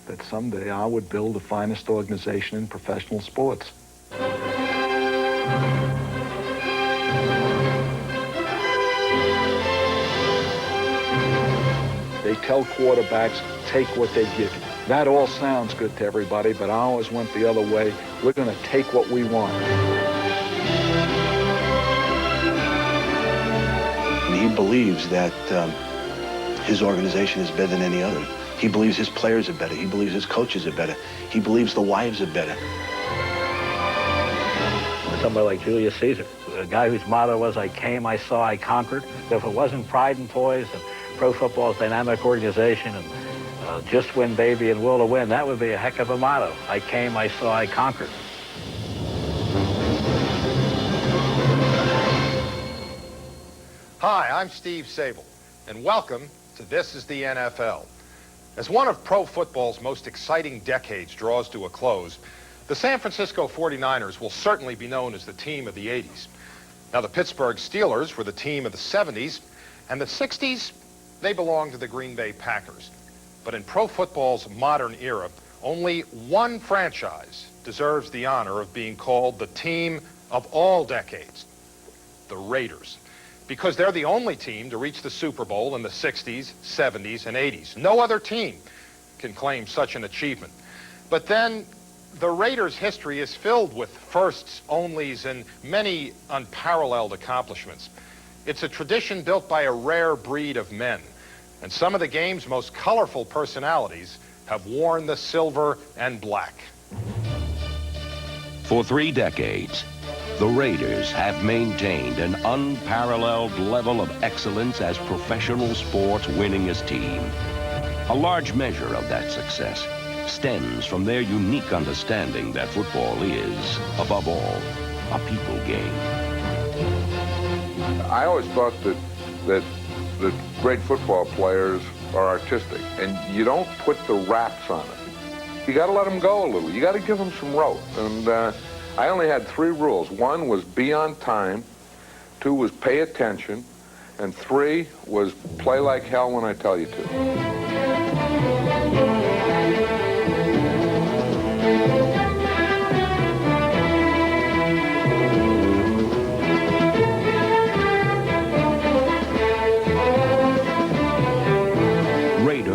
that someday I would build the finest organization in professional sports. They tell quarterbacks, take what they give you. That all sounds good to everybody, but I always went the other way. We're going to take what we want. He believes that his organization is better than any other. He believes his players are better. He believes his coaches are better. He believes the wives are better. Somebody like Julius Caesar, a guy whose motto was, I came, I saw, I conquered. If it wasn't pride and poise and pro football's dynamic organization and just win, baby, and will to win, that would be a heck of a motto. I came, I saw, I conquered. Hi, I'm Steve Sabol, and welcome to This is the NFL. As one of pro football's most exciting decades draws to a close, the San Francisco 49ers will certainly be known as the team of the 80s. Now, the Pittsburgh Steelers were the team of the 70s, and the 60s, they belonged to the Green Bay Packers. But in pro football's modern era, only one franchise deserves the honor of being called the team of all decades, the Raiders. Because they're the only team to reach the Super Bowl in the 60s, 70s, and 80s. No other team can claim such an achievement. But then, the Raiders' history is filled with firsts, onlys, and many unparalleled accomplishments. It's a tradition built by a rare breed of men. And some of the game's most colorful personalities have worn the silver and black. For 3 decades, the Raiders have maintained an unparalleled level of excellence as professional sports winningest team. A large measure of that success stems from their unique understanding that football is, above all, a people game. I always thought that great football players are artistic, and you don't put the wraps on it. You got to let them go a little. You got to give them some rope. And I only had 3 rules. 1 was be on time, 2 was pay attention, and 3 was play like hell when I tell you to.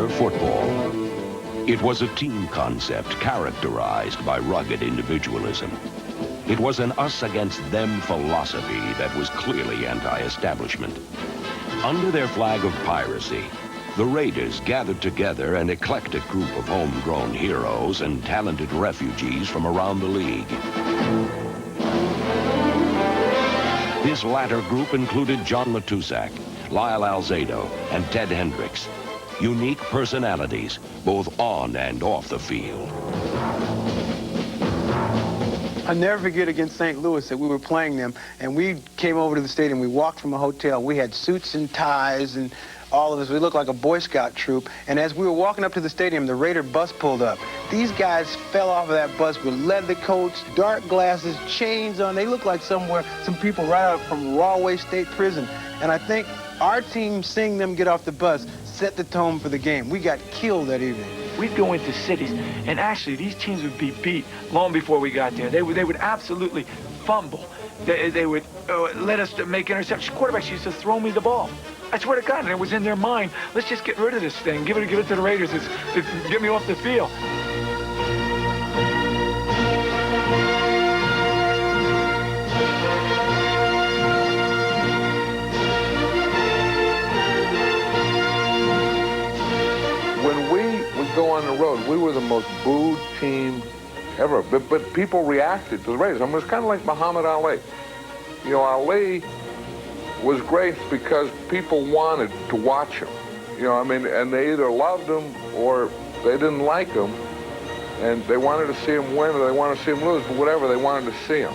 Football. It was a team concept characterized by rugged individualism. It was an us-against-them philosophy that was clearly anti-establishment. Under their flag of piracy, the Raiders gathered together an eclectic group of homegrown heroes and talented refugees from around the league. This latter group included John Matuszak, Lyle Alzado, and Ted Hendricks. Unique personalities, both on and off the field. I'll never forget against St. Louis that we were playing them, and we came over to the stadium. We walked from a hotel. We had suits and ties, and all of us, we looked like a Boy Scout troop. And as we were walking up to the stadium, the Raider bus pulled up. These guys fell off of that bus with leather coats, dark glasses, chains on. They looked like some people right out from Rahway State Prison. And I think our team seeing them get off the bus set the tone for the game. We got killed that evening. We'd go into cities, and actually these teams would be beat long before we got there. They would absolutely fumble. They would let us make interceptions. Quarterbacks used to throw me the ball. I swear to God, and it was in their mind, let's just get rid of this thing. Give it to the Raiders. Get me off the field. Go on the road, we were the most booed team ever, but people reacted to the Raiders. I mean, it was kind of like Muhammad Ali. You know, Ali was great because people wanted to watch him. You know, I mean, and they either loved him or they didn't like him, and they wanted to see him win or they wanted to see him lose, but whatever, they wanted to see him.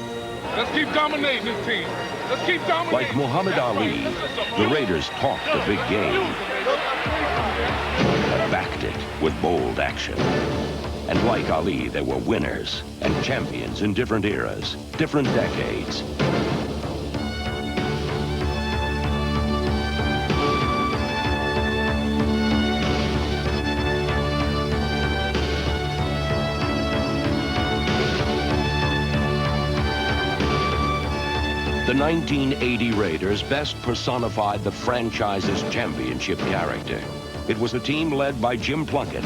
Let's keep dominating this team. Let's keep dominating. Like Muhammad Ali, the Raiders talked a big game, backed it with bold action. And like Ali, there were winners and champions in different eras, different decades. The 1980 Raiders best personified the franchise's championship character. It was a team led by Jim Plunkett,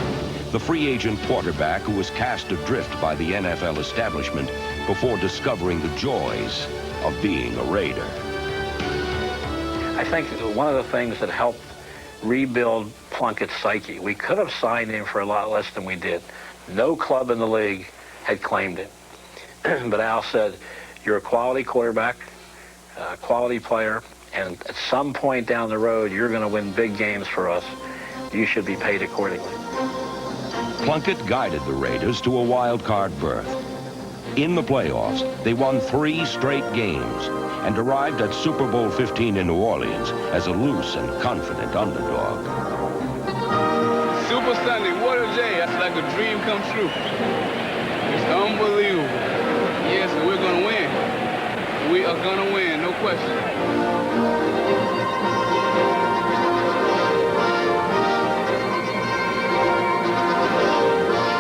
the free agent quarterback who was cast adrift by the NFL establishment before discovering the joys of being a Raider. I think one of the things that helped rebuild Plunkett's psyche, we could have signed him for a lot less than we did. No club in the league had claimed him. But Al said, you're a quality quarterback, a quality player, and at some point down the road, you're going to win big games for us. You should be paid accordingly. Plunkett guided the Raiders to a wild card berth. In the playoffs, they won 3 straight games and arrived at Super Bowl 15 in New Orleans as a loose and confident underdog. Super Sunday, what a day. That's like a dream come true. It's unbelievable. Yes, and we're going to win. We are going to win, no question.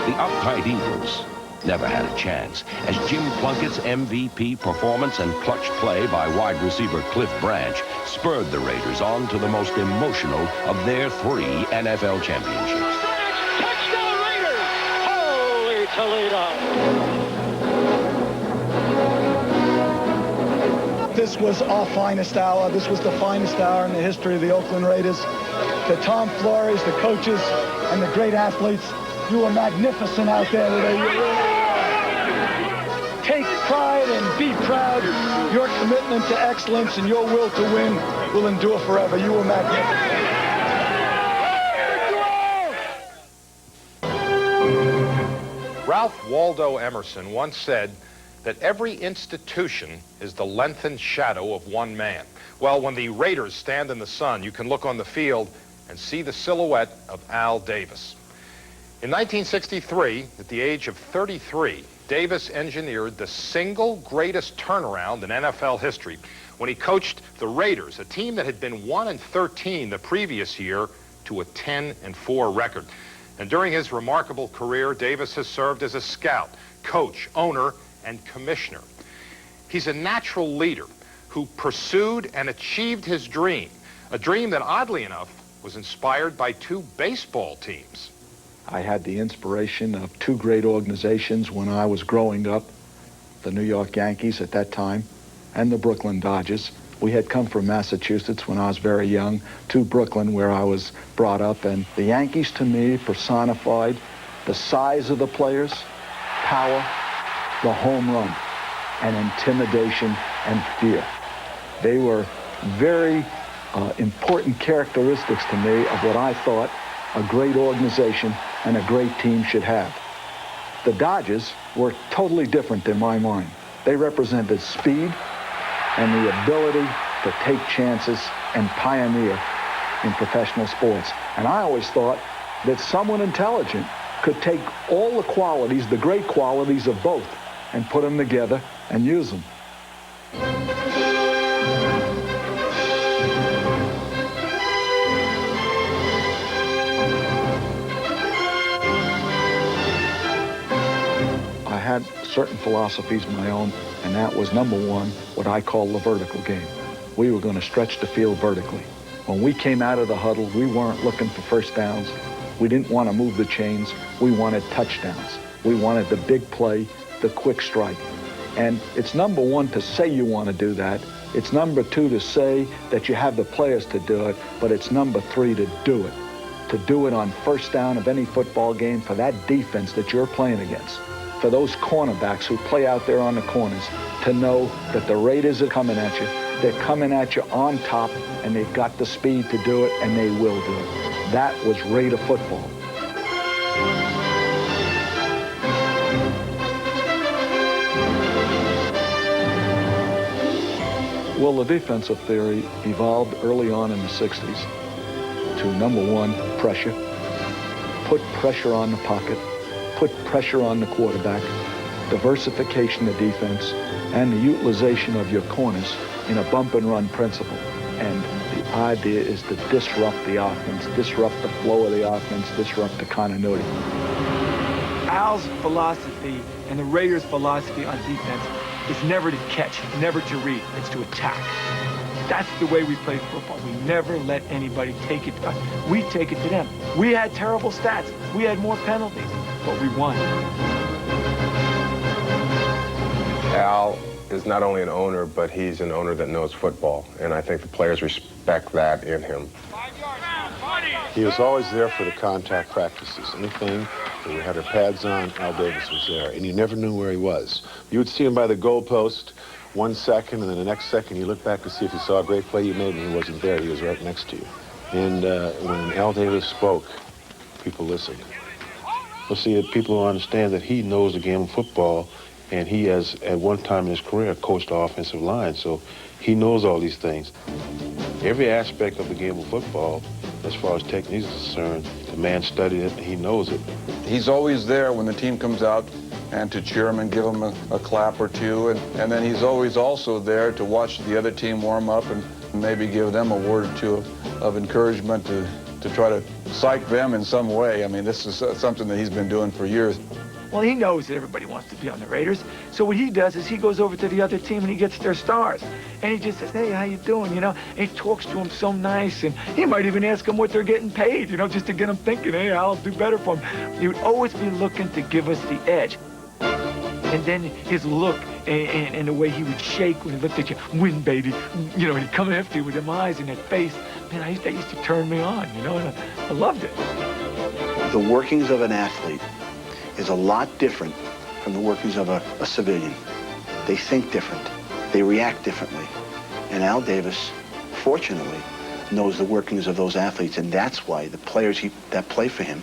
The uptight Eagles never had a chance, as Jim Plunkett's MVP performance and clutch play by wide receiver Cliff Branch spurred the Raiders on to the most emotional of their 3 NFL championships. Touchdown Raiders! Holy Toledo! This was our finest hour. This was the finest hour in the history of the Oakland Raiders. The Tom Flores, the coaches, and the great athletes, you were magnificent out there today. Take pride and be proud. Your commitment to excellence and your will to win will endure forever. You were magnificent. Ralph Waldo Emerson once said that every institution is the lengthened shadow of one man. Well, when the Raiders stand in the sun, you can look on the field and see the silhouette of Al Davis. In 1963, at the age of 33, Davis engineered the single greatest turnaround in NFL history when he coached the Raiders, a team that had been 1-13 the previous year, to a 10-4 record. And during his remarkable career, Davis has served as a scout, coach, owner, and commissioner. He's a natural leader who pursued and achieved his dream, a dream that, oddly enough, was inspired by 2 baseball teams. I had the inspiration of 2 great organizations when I was growing up, the New York Yankees at that time and the Brooklyn Dodgers. We had come from Massachusetts when I was very young to Brooklyn, where I was brought up, and the Yankees to me personified the size of the players, power, the home run, and intimidation and fear. They were very important characteristics to me of what I thought a great organization and a great team should have. The Dodgers were totally different in my mind. They represented speed and the ability to take chances and pioneer in professional sports. And I always thought that someone intelligent could take all the qualities, the great qualities of both, and put them together and use them. I had certain philosophies of my own, and that was, number 1, what I call the vertical game. We were going to stretch the field vertically. When we came out of the huddle, we weren't looking for first downs. We didn't want to move the chains. We wanted touchdowns. We wanted the big play, the quick strike. And it's number 1 to say you want to do that. It's number 2 to say that you have the players to do it, but it's number 3 to do it. To do it on first down of any football game for that defense that you're playing against. For those cornerbacks who play out there on the corners, to know that the Raiders are coming at you. They're coming at you on top, and they've got the speed to do it, and they will do it. That was Raider football. Well, the defensive theory evolved early on in the 60s to, number 1, pressure. Put pressure on the pocket. Put pressure on the quarterback. Diversification of defense, and the utilization of your corners in a bump and run principle. And the idea is to disrupt the offense, disrupt the flow of the offense, disrupt the continuity. Al's philosophy and the Raiders' philosophy on defense is never to catch, never to read. It's to attack. That's the way we play football. We never let anybody take it to us. We take it to them. We had terrible stats. We had more penalties, but we won. Al is not only an owner, but he's an owner that knows football, and I think the players respect that in him. He was always there for the contact practices. Anything that we had our pads on, Al Davis was there, and you never knew where he was. You would see him by the goalpost 1 second, and then the next second you look back to see if you saw a great play you made, and he wasn't there. He was right next to you. And when Al Davis spoke, people listened. Well, see, people understand that he knows the game of football, and he has, at one time in his career, coached the offensive line, so he knows all these things. Every aspect of the game of football, as far as technique is concerned, the man studied it, and he knows it. He's always there when the team comes out and to cheer him and give him a clap or two, and then he's always also there to watch the other team warm up and maybe give them a word or two of encouragement to try to psych them in some way. I mean, this is something that he's been doing for years. Well, he knows that everybody wants to be on the Raiders. So what he does is he goes over to the other team and he gets their stars. And he just says, hey, how you doing, you know? And he talks to them so nice. And he might even ask them what they're getting paid, you know, just to get them thinking, hey, I'll do better for them. He would always be looking to give us the edge. And then his look and the way he would shake when he looked at you, win, baby. You know, and he'd come after you with them eyes and that face. Man, that used to turn me on, you know, and I loved it. The workings of an athlete is a lot different from the workings of a civilian. They think different. They react differently. And Al Davis, fortunately, knows the workings of those athletes, and that's why the players that play for him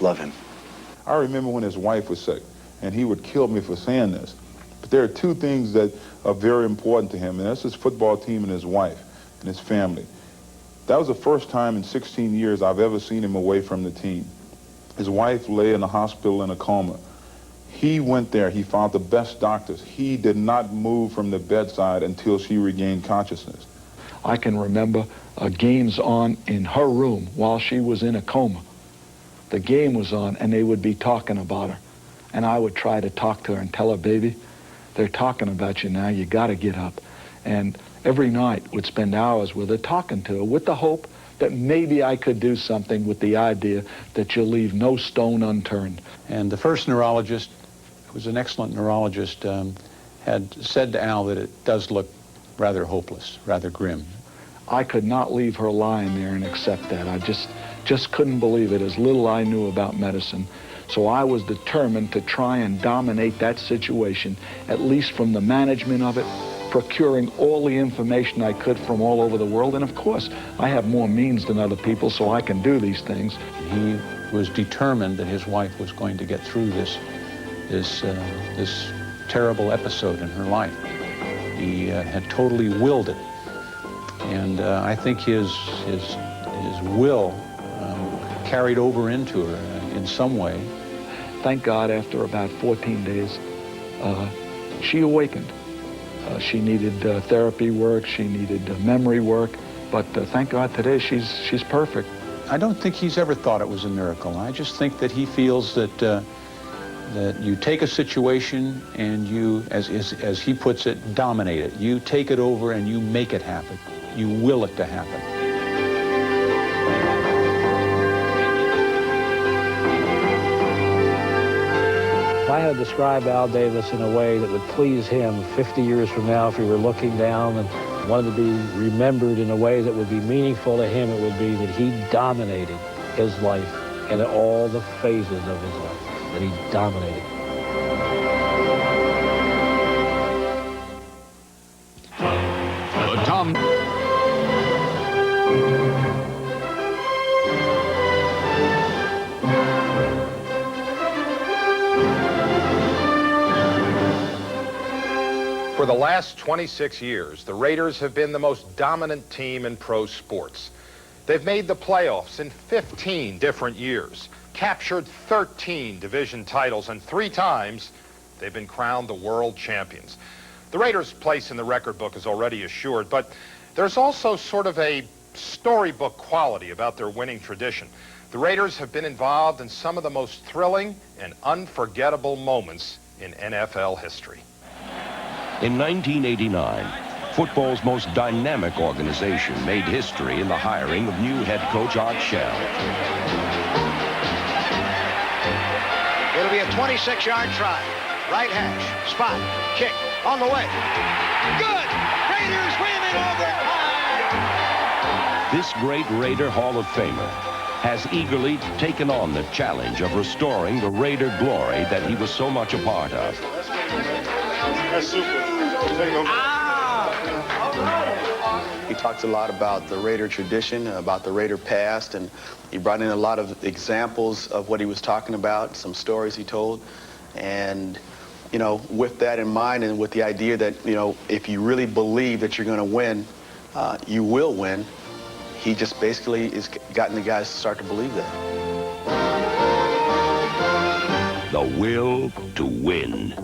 love him. I remember when his wife was sick, and he would kill me for saying this. But there are two things that are very important to him, and that's his football team and his wife and his family. That was the first time in 16 years I've ever seen him away from the team. His wife lay in the hospital in a coma. He went there. He found the best doctors. He did not move from the bedside until she regained consciousness. I can remember games on in her room while she was in a coma. The game was on, and they would be talking about her. And I would try to talk to her and tell her, baby, they're talking about you now. You got to get up. And every night would spend hours with her, talking to her, with the hope that maybe I could do something, with the idea that you'll leave no stone unturned. And the first neurologist, who was an excellent neurologist, had said to Al that it does look rather hopeless, rather grim. I could not leave her lying there and accept that. I just couldn't believe it, as little I knew about medicine. So I was determined to try and dominate that situation, at least from the management of it, procuring all the information I could from all over the world. And of course, I have more means than other people, so I can do these things. He was determined that his wife was going to get through this terrible episode in her life. He had totally willed it. And I think his will carried over into her in some way. Thank God, after about 14 days, she awakened. She needed therapy work, she needed memory work, but thank God today she's perfect. I don't think he's ever thought it was a miracle. I just think that he feels that that you take a situation and you, as he puts it, dominate it. You take it over and you make it happen. You will it to happen. If I had to describe Al Davis in a way that would please him 50 years from now, if he were looking down and wanted to be remembered in a way that would be meaningful to him, it would be that he dominated his life in all the phases of his life, that he dominated. Tom. For the last 26 years, the Raiders have been the most dominant team in pro sports. They've made the playoffs in 15 different years, captured 13 division titles, and 3 times they've been crowned the world champions. The Raiders' place in the record book is already assured, but there's also sort of a storybook quality about their winning tradition. The Raiders have been involved in some of the most thrilling and unforgettable moments in NFL history. In 1989, football's most dynamic organization made history in the hiring of new head coach Art Shell. It'll be a 26-yard try. Right hash, spot, kick, on the way. Good! Raiders win in overtime! This great Raider Hall of Famer has eagerly taken on the challenge of restoring the Raider glory that he was so much a part of. That's super. He talks a lot about the Raider tradition, about the Raider past, and he brought in a lot of examples of what he was talking about, some stories he told. And, you know, with that in mind and with the idea that, you know, if you really believe that you're going to win, you will win, he just basically has gotten the guys to start to believe that. The will to win.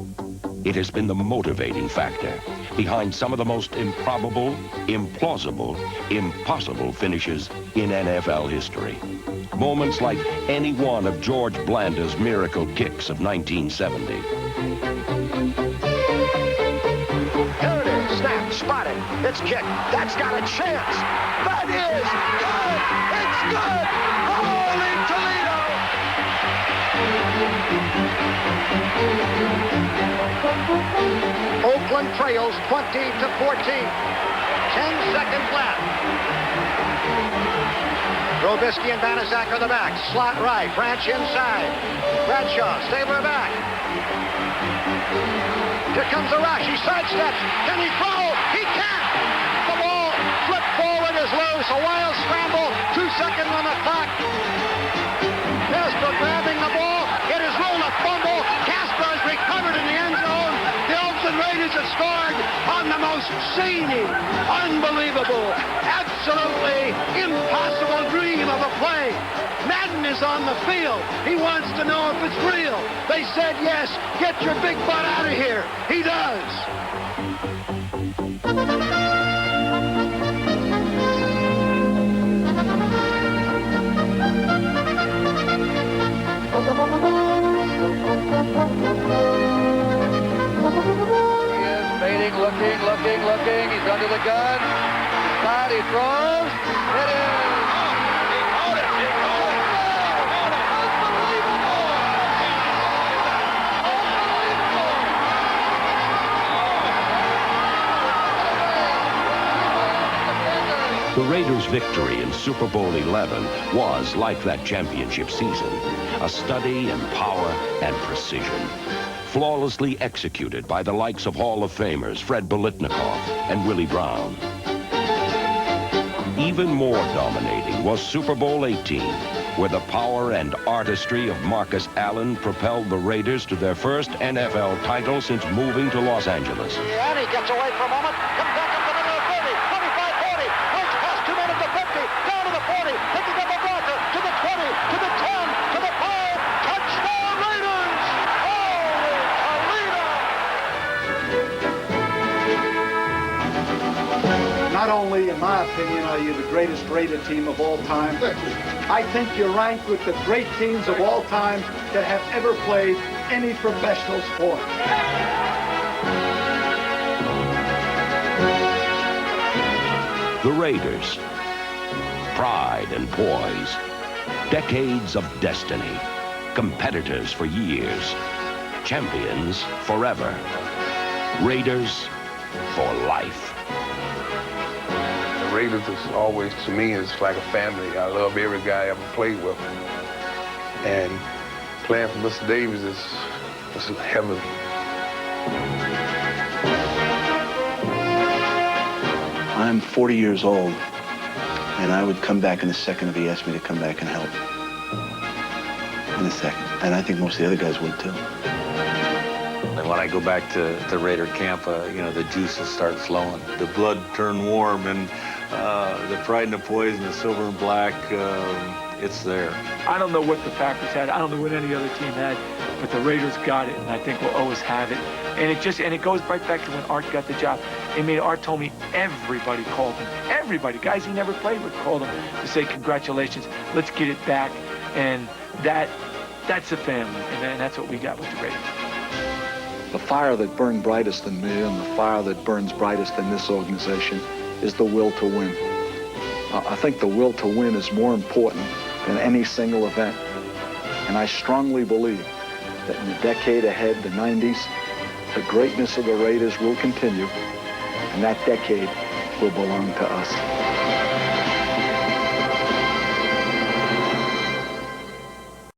It has been the motivating factor behind some of the most improbable, implausible, impossible finishes in NFL history. Moments like any one of George Blanda's miracle kicks of 1970. Here it is, snap, spotted, it's kicked, that's got a chance. That is good, it's good, holy Toledo! Oakland trails 20-14. 10 seconds left. Robisky and Banaszak are the backs. Slot right, Branch inside. Bradshaw, Stabler back. Here comes the rush. He sidesteps. Can he throw? He can't. The ball flipped forward is loose. A wild scramble. 2 seconds on the clock. Casper grabbing the ball. It is ruled a fumble. Casper has recovered in the end zone. The Oakland Raiders have scored on the most zany, unbelievable, absolutely impossible dream of a play. Madden is on the field. He wants to know if it's real. They said yes. Get your big butt out of here. He does. Fading, looking. He's under the gun. Side, he throws. It is. The Raiders' victory in Super Bowl XI was, like that championship season, a study in power and precision. Flawlessly executed by the likes of Hall of Famers Fred Biletnikoff and Willie Brown. Even more dominating was Super Bowl XVIII, where the power and artistry of Marcus Allen propelled the Raiders to their first NFL title since moving to Los Angeles. And he gets away for a moment, comes back up to the middle of 30, 25, 40, runs past 2 men at the 50, down to the 40, picking up a blocker, to the 20, to the 10, to the 5, touchdown Raiders! Not only, in my opinion, are you the greatest Raider team of all time, I think you're ranked with the great teams of all time that have ever played any professional sport. The Raiders. Pride and poise. Decades of destiny. Competitors for years. Champions forever. Raiders for life. The Raiders is always, to me, is like a family. I love every guy I ever played with. And playing for Mr. Davis is heaven. I'm 40 years old, and I would come back in a second if he asked me to come back and help. In a second. And I think most of the other guys would, too. And when I go back to Raider camp, you know, the juices start flowing. The blood turned warm, and the pride and the poise and the silver and black, it's there. I don't know what the Packers had. I don't know what any other team had, but the Raiders got it, and I think we'll always have it. And it goes right back to when Art got the job. I mean, Art told me everybody called him. Everybody, guys he never played with, called him to say congratulations. Let's get it back, and that's a family, and that's what we got with the Raiders. The fire that burned brightest in me and the fire that burns brightest in this organization is the will to win. I think the will to win is more important than any single event. And I strongly believe that in the decade ahead, the 90s, the greatness of the Raiders will continue, and that decade will belong to us.